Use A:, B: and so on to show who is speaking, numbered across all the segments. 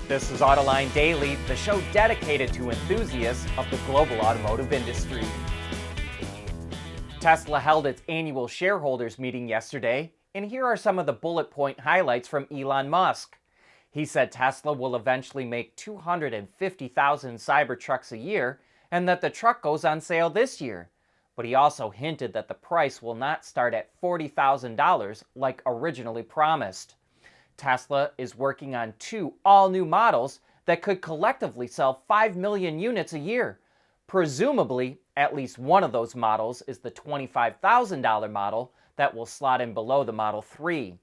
A: This is Autoline Daily, the show dedicated to enthusiasts of the global automotive industry. Tesla held its annual shareholders meeting yesterday, and here are some of the bullet point highlights from Elon Musk. He said Tesla will eventually make 250,000 Cybertrucks a year, and that the truck goes on sale this year. But he also hinted that the price will not start at $40,000 like originally promised. Tesla is working on 2 all-new models that could collectively sell 5 million units a year. Presumably, at least one of those models is the $25,000 model that will slot in below the Model 3.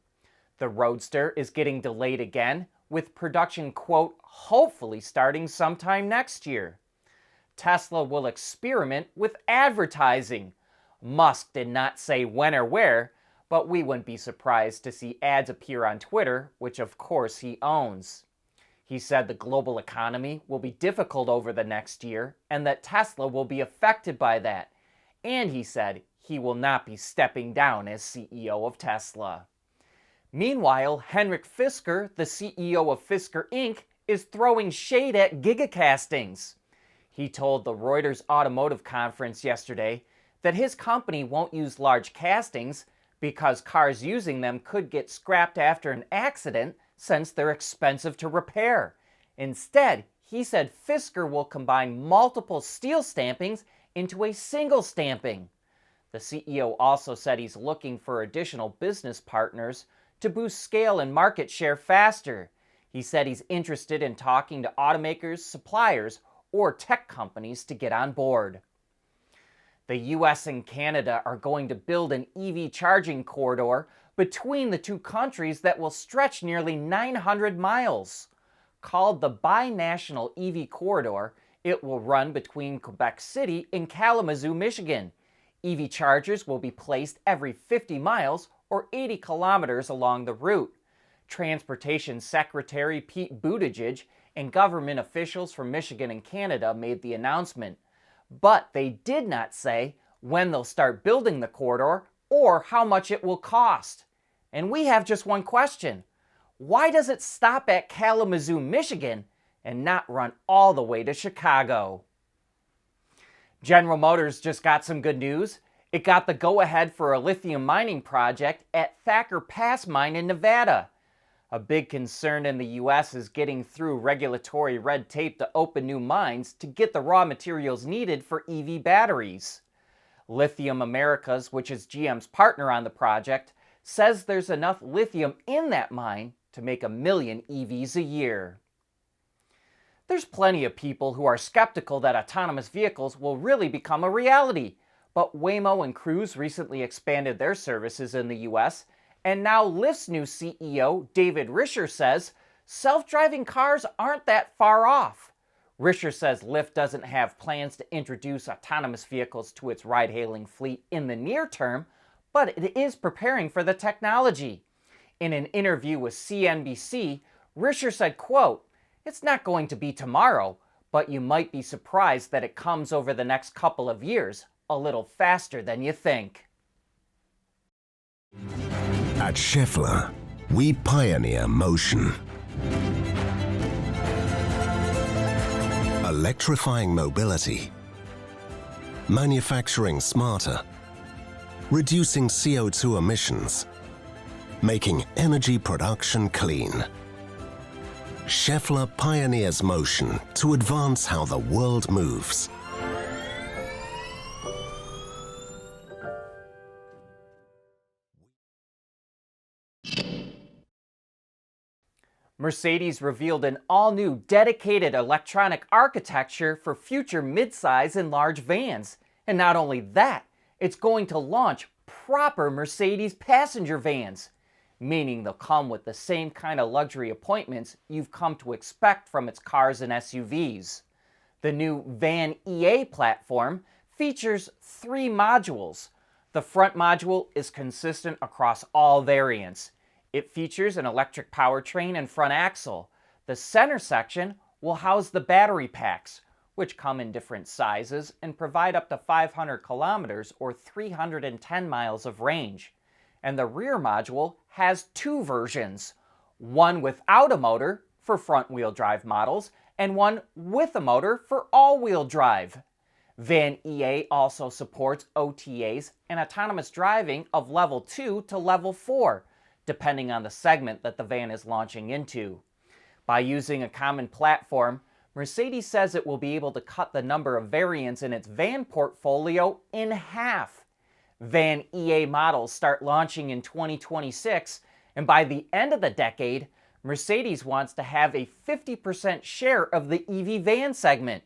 A: The Roadster is getting delayed again, with production, quote, hopefully starting sometime next year. Tesla will experiment with advertising. Musk did not say when or where, but we wouldn't be surprised to see ads appear on Twitter, which of course he owns. He said the global economy will be difficult over the next year and that Tesla will be affected by that. And he said he will not be stepping down as CEO of Tesla. Meanwhile, Henrik Fisker, the CEO of Fisker Inc., is throwing shade at Gigacastings. He told the Reuters Automotive Conference yesterday that his company won't use large castings because cars using them could get scrapped after an accident since they're expensive to repair. Instead, he said Fisker will combine multiple steel stampings into a single stamping. The CEO also said he's looking for additional business partners to boost scale and market share faster. He said he's interested in talking to automakers, suppliers, or tech companies to get on board. The US and Canada are going to build an EV charging corridor between the two countries that will stretch nearly 900 miles. Called the Binational EV Corridor, it will run between Quebec City and Kalamazoo, Michigan. EV chargers will be placed every 50 miles or 80 kilometers along the route. Transportation Secretary Pete Buttigieg and government officials from Michigan and Canada made the announcement. But they did not say when they'll start building the corridor or how much it will cost. And we have just one question. Why does it stop at Kalamazoo, Michigan, and not run all the way to Chicago? General Motors just got some good news. It got the go-ahead for a lithium mining project at Thacker Pass Mine in Nevada. A big concern in the U.S. is getting through regulatory red tape to open new mines to get the raw materials needed for EV batteries. Lithium Americas, which is GM's partner on the project, says there's enough lithium in that mine to make 1 million EVs a year. There's plenty of people who are skeptical that autonomous vehicles will really become a reality, but Waymo and Cruise recently expanded their services in the U.S., and now Lyft's new CEO, David Risher, says self-driving cars aren't that far off. Risher says Lyft doesn't have plans to introduce autonomous vehicles to its ride-hailing fleet in the near term, but it is preparing for the technology. In an interview with CNBC, Risher said, quote, "It's not going to be tomorrow, but you might be surprised that it comes over the next couple of years, a little faster than you think."
B: At Schaeffler, we pioneer motion. Electrifying mobility, manufacturing smarter, reducing CO2 emissions, making energy production clean. Schaeffler pioneers motion to advance how the world moves.
A: Mercedes revealed an all-new dedicated electronic architecture for future midsize and large vans. And not only that, it's going to launch proper Mercedes passenger vans, meaning they'll come with the same kind of luxury appointments you've come to expect from its cars and SUVs. The new VAN.EA platform features 3 modules. The front module is consistent across all variants. It features an electric powertrain and front axle. The center section will house the battery packs, which come in different sizes and provide up to 500 kilometers or 310 miles of range. And the rear module has 2 versions, one without a motor for front-wheel drive models and one with a motor for all-wheel drive. VAN.EA also supports OTAs and autonomous driving of level 2 to level 4, depending on the segment that the van is launching into. By using a common platform, Mercedes says it will be able to cut the number of variants in its van portfolio in half. VAN.EA models start launching in 2026, and by the end of the decade, Mercedes wants to have a 50% share of the EV van segment.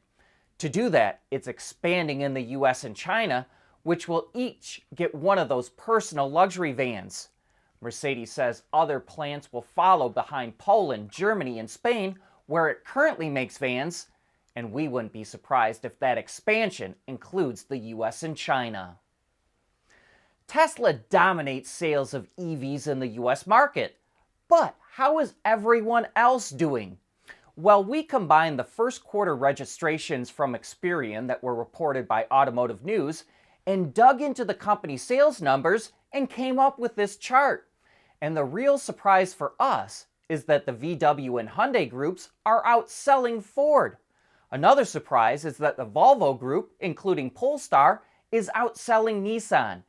A: To do that, it's expanding in the US and China, which will each get one of those personal luxury vans. Mercedes says other plants will follow behind Poland, Germany, and Spain, where it currently makes vans, and we wouldn't be surprised if that expansion includes the US and China. Tesla dominates sales of EVs in the US market, but how is everyone else doing? Well, we combined the first quarter registrations from Experian that were reported by Automotive News and dug into the company's sales numbers and came up with this chart. And the real surprise for us is that the VW and Hyundai groups are outselling Ford. Another surprise is that the Volvo group, including Polestar, is outselling Nissan.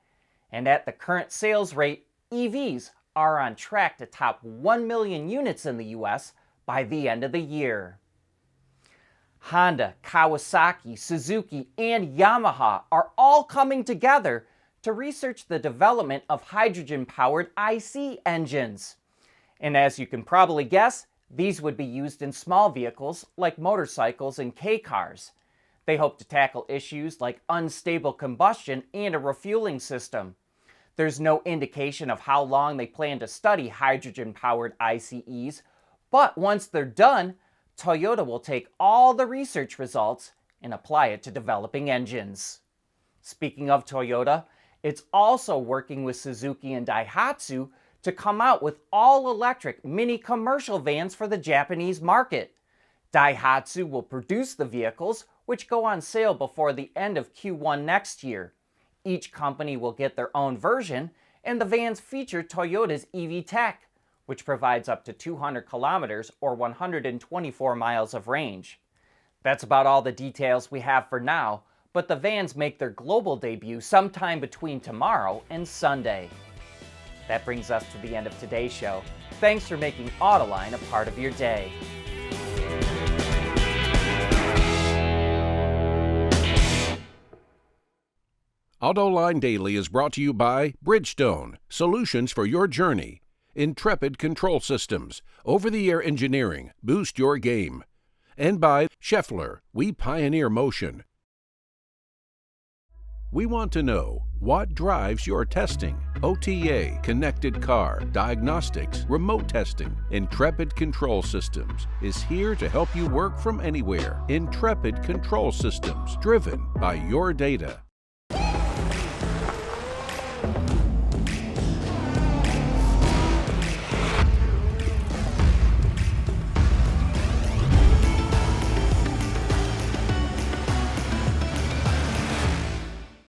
A: And at the current sales rate, EVs are on track to top 1 million units in the US by the end of the year. Honda, Kawasaki, Suzuki, and Yamaha are all coming together to research the development of hydrogen-powered IC engines. And as you can probably guess, these would be used in small vehicles like motorcycles and K-cars. They hope to tackle issues like unstable combustion and a refueling system. There's no indication of how long they plan to study hydrogen-powered ICEs, but once they're done, Toyota will take all the research results and apply it to developing engines. Speaking of Toyota, it's also working with Suzuki and Daihatsu to come out with all-electric mini commercial vans for the Japanese market. Daihatsu will produce the vehicles, which go on sale before the end of Q1 next year. Each company will get their own version, and the vans feature Toyota's EV tech, which provides up to 200 kilometers or 124 miles of range. That's about all the details we have for now, but the vans make their global debut sometime between tomorrow and Sunday. That brings us to the end of today's show. Thanks for making Autoline a part of your day.
C: Autoline Daily is brought to you by Bridgestone, solutions for your journey. Intrepid Control Systems, over-the-air engineering, boost your game. And by Shareholder, we pioneer motion. We want to know what drives your testing. OTA, connected car, diagnostics, remote testing. Intrepid Control Systems is here to help you work from anywhere. Intrepid Control Systems, driven by your data.